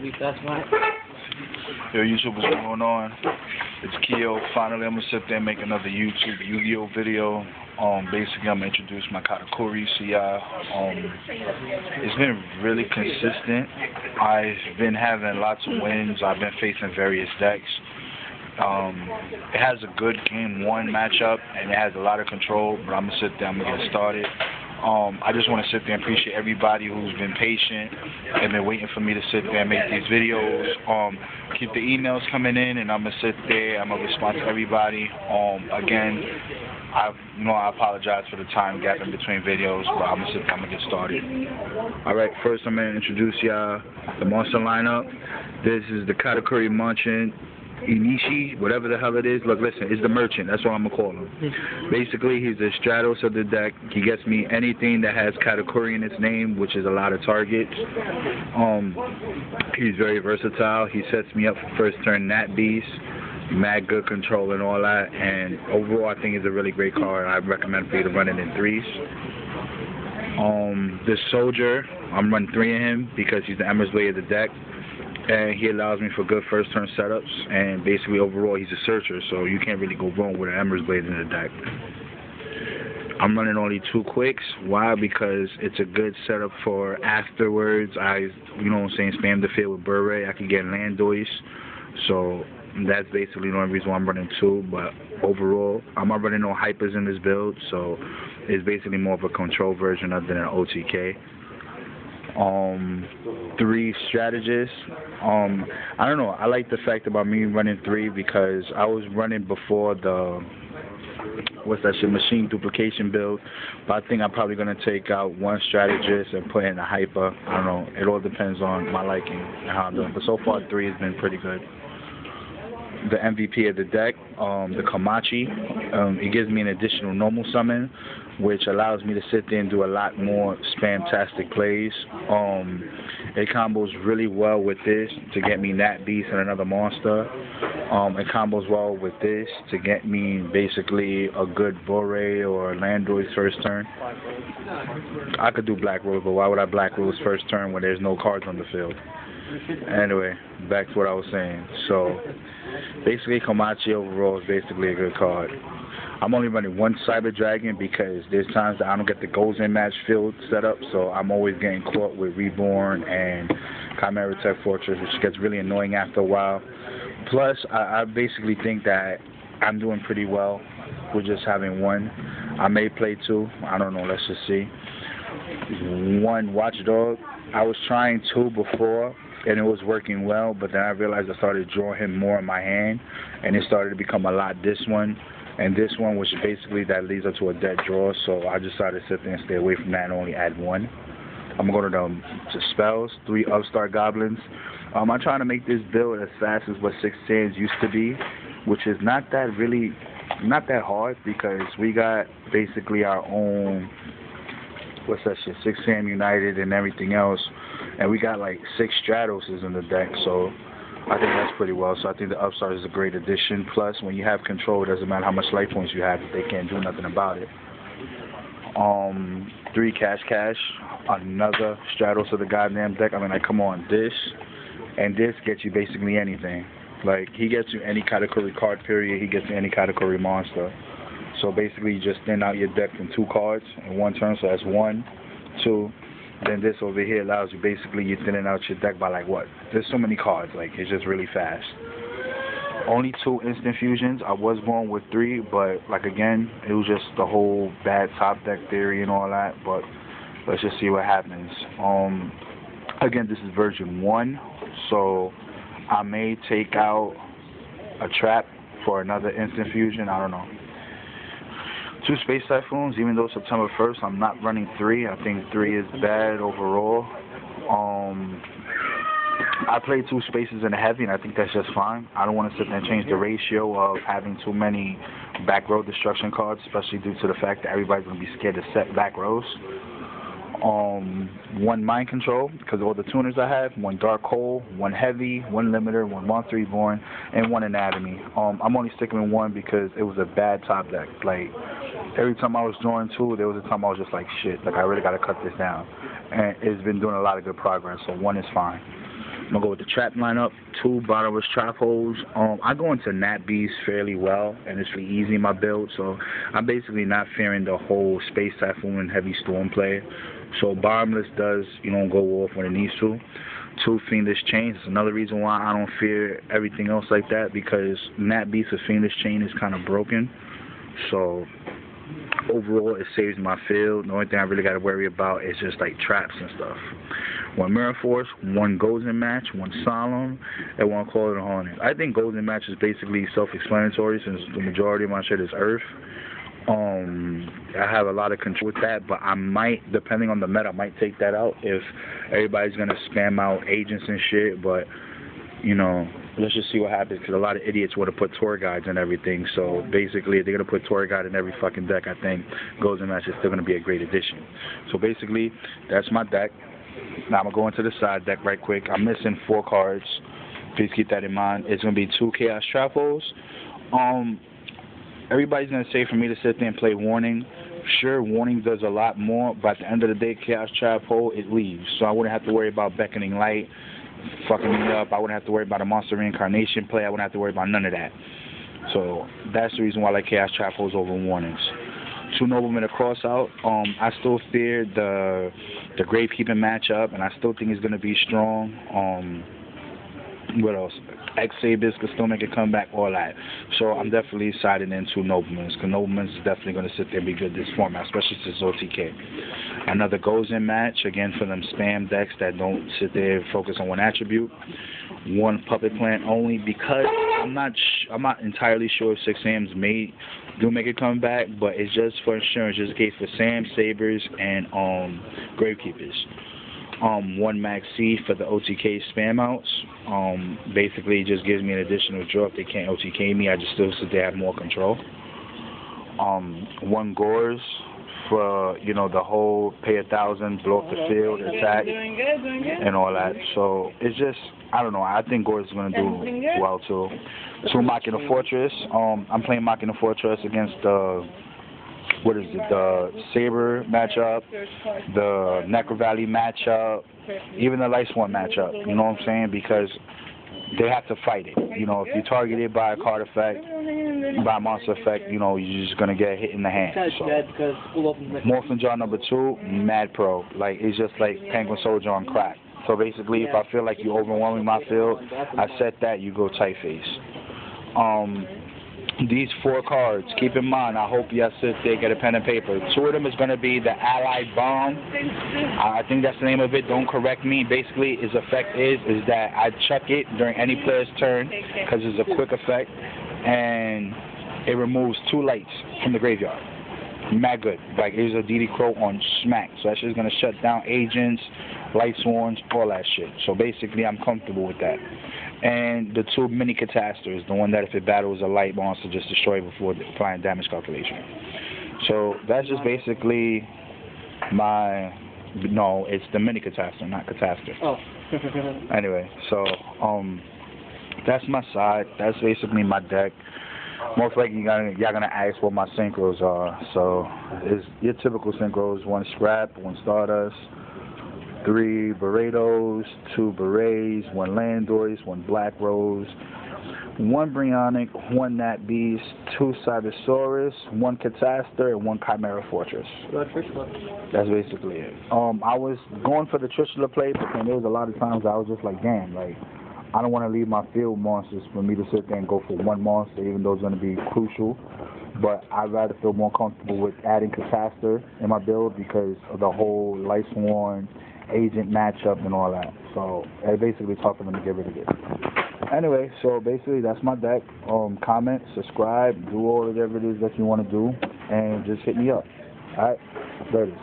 Yo, YouTube, what's going on? It's Keo. Finally, I'm gonna sit there and make another YouTube Yu-Gi-Oh video. Basically, I'm gonna introduce my Karakuri to y'all. It's been really consistent. I've been having lots of wins. I've been facing various decks. It has a good game one matchup, and it has a lot of control. But I'm gonna sit there. I'm gonna get started. I just want to sit there and appreciate everybody who's been patient and been waiting for me to sit there and make these videos. Keep the emails coming in, and I'm gonna sit there. I'm gonna respond to everybody. Again, I apologize for the time gap in between videos, but I'm gonna sit there. I'm gonna get started. All right, first I'm gonna introduce y'all the monster lineup. This is the Karakuri Merchant. Inishi, whatever the hell it is. Look, listen, it's the merchant. That's what I'm going to call him. Basically, he's the Stratos of the deck. He gets me anything that has Karakuri in its name, which is a lot of targets. He's very versatile. He sets me up for first turn Nat Beast, mad good control and all that. And overall, I think it's a really great card. I recommend for you to run it in threes. This Soldier, I'm running 3 of him because he's the Ember's Blade of the deck. And he allows me for good first turn setups, and basically overall he's a searcher, so you can't really go wrong with an Ember's Blade in the deck. I'm running only 2 quicks. Why? Because it's a good setup for afterwards. Spam the field with Bure. I can get Landois, so that's basically the only reason why I'm running 2. But overall, I'm not running no hypers in this build, so it's basically more of a control version other than an OTK. 3 strategists. I don't know. I like the fact about me running 3 because I was running before the machine duplication build. But I think I'm probably gonna take out 1 strategist and put in a hyper. I don't know. It all depends on my liking and how I'm doing. But so far 3 has been pretty good. The MVP of the deck, the Komachi. It gives me an additional normal summon, which allows me to sit there and do a lot more spam-tastic plays. It combos really well with this to get me Nat Beast and another monster. It combos well with this to get me basically a good Bore or Landois first turn. I could do Black Rose, but why would I Black Rose first turn when there's no cards on the field? Anyway, back to what I was saying. So, basically, Komachi overall is basically a good card. I'm only running 1 Cyber Dragon because there's times that I don't get the goals in match field set up, so I'm always getting caught with Reborn and Chimera Tech Fortress, which gets really annoying after a while. Plus, I basically think that I'm doing pretty well with just having 1. I may play 2. I don't know. Let's just see. 1 Watchdog. I was trying 2 before, and it was working well, but then I realized I started drawing him more in my hand, and it started to become a lot this one. And this one, which basically that leads up to a dead draw, so I decided to sit there and stay away from that and only add 1. I'm going to go to spells, 3 Upstart Goblins. I'm trying to make this build as fast as what 6 Sands used to be, which is not that hard because we got basically our own, 6 Sam United and everything else, and we got like 6 Stratoses in the deck, so I think that's pretty well. So I think the Upstart is a great addition. Plus, when you have control, it doesn't matter how much life points you have if they can't do nothing about it. 3 Cash, another Stratos of the goddamn deck. I mean, like, come on, this and this gets you basically anything. Like, he gets you any Karakuri card, period. He gets you any Karakuri monster. So basically, you just thin out your deck from 2 cards in 1 turn. So that's 1, 2. Then this over here allows you basically you're thinning out your deck by like what? There's so many cards. Like it's just really fast. Only 2 instant fusions. I was going with 3, but like again, it was just the whole bad top deck theory and all that. But let's just see what happens. Again, this is version 1, so I may take out a trap for another instant fusion. I don't know. 2 Space Typhoons, even though September 1st, I'm not running 3. I think 3 is bad overall. I play 2 Spaces in a Heavy, and I think that's just fine. I don't want to sit there and change the ratio of having too many back row destruction cards, especially due to the fact that everybody's going to be scared to set back rows. 1 Mind Control, because of all the tuners I have. 1 Dark Hole, 1 Heavy, 1 Limiter, 1 Monster Reborn, and 1 Anatomy. I'm only sticking with 1 because it was a bad top deck. Like, every time I was drawing 2, there was a time I was just like, shit, like I really got to cut this down. And it's been doing a lot of good progress, so 1 is fine. I'm gonna go with the trap lineup, 2 bottomless trap holes. I go into Nat Beast fairly well, and it's really easy in my build, so I'm basically not fearing the whole Space Typhoon and Heavy Storm play. So bottomless does, go off when it needs to. 2 Fiendish Chains. It's another reason why I don't fear everything else like that, because Nat Beast with Fiendish Chain is kind of broken. So overall, it saves my field. The only thing I really got to worry about is just like traps and stuff. 1 Mirror Force, 1 Golden Match, 1 Solemn, and 1 Call of the Hornet. I think Golden Match is basically self-explanatory since the majority of my shit is Earth. I have a lot of control with that, but I might, depending on the meta, I might take that out if everybody's gonna spam out agents and shit. But let's just see what happens, because a lot of idiots want to put tour guides and everything. So basically, if they're gonna put tour guide in every fucking deck, I think Golden Match is still gonna be a great addition. So basically, that's my deck. Now I'm gonna go into the side deck right quick. I'm missing 4 cards. Please keep that in mind. It's gonna be 2 Chaos Trapos. Everybody's gonna say for me to sit there and play Warning. Sure, Warning does a lot more, but at the end of the day, Chaos Trap Hole, it leaves. So I wouldn't have to worry about Beckoning Light fucking me up. I wouldn't have to worry about a Monster Reincarnation play. I wouldn't have to worry about none of that. So that's the reason why I like Chaos Trap Holes over Warnings. 2 Noblemen across out. I still fear the Gravekeeping matchup, and I still think it's gonna be strong. What else? X-Sabers could still make a comeback, all that. So I'm definitely siding in 2 Noblemen, because Noblemen is definitely going to sit there and be good this format, especially since OTK. Another goes-in match, again, for them spam decks that don't sit there and focus on one attribute. 1 Puppet Plant only, because I'm not entirely sure if 6 Sams do make a comeback, but it's just for insurance, just in case for Sam, Sabers, and Gravekeepers. 1 Max C for the OTK spam outs. Basically, it just gives me an additional draw. If they can't OTK me, I just still sit there, have more control. 1 Gores for, the whole pay 1,000, blow up the field, attack, and all that. So it's just, I don't know. I think Gores is going to do well too. 2 Machina Fortress. I'm playing Machina Fortress against the Saber matchup, the Necro Valley matchup, even the Light Sworn matchup, you know what I'm saying? Because they have to fight it. If you're targeted by a card effect, by a monster effect, you're just going to get hit in the hand. So, Morphin Jar number 2, Mad Pro. Like, it's just like Penguin Soldier on crack. So basically, if I feel like you're overwhelming my field, I set that, you go tight face. These 4 cards, keep in mind, I hope y'all sit there, get a pen and paper. 2 of them is going to be the Allied Bomb. I think that's the name of it. Don't correct me. Basically, its effect is that I chuck it during any player's turn, because it's a quick effect, and it removes 2 lights from the graveyard. Mad good. Like, it was a DD Crow on smack. So that shit's going to shut down agents, Light Sworns, all that shit. So basically, I'm comfortable with that. And the 2 Mini Catasters, the one that if it battles a light monster, just destroy before applying damage calculation. So that's just basically no, it's the Mini Cataster, not Cataster. Oh. Anyway, so that's my side. That's basically my deck. Most likely y'all gonna ask what my synchros are. So it's your typical synchros: 1 Scrap, 1 Stardust, 3 Beretos, 2 Berets, 1 Landorus, 1 Black Rose, 1 Brionic, 1 Nat Beast, 2 Cybersaurus, 1 Cataster, and 1 Chimera Fortress. That's basically it. I was going for the Trishula play, but then there was a lot of times I was just like, damn, like, I don't want to leave my field monsters for me to sit there and go for 1 monster, even though it's going to be crucial. But I'd rather feel more comfortable with adding Cataster in my build because of the whole Light Sworn agent matchup and all that. So it basically tough for them to get rid of it. Anyway, so basically that's my deck. Comment, subscribe, do all whatever it is that you want to do, and just hit me up. Alright? There it is.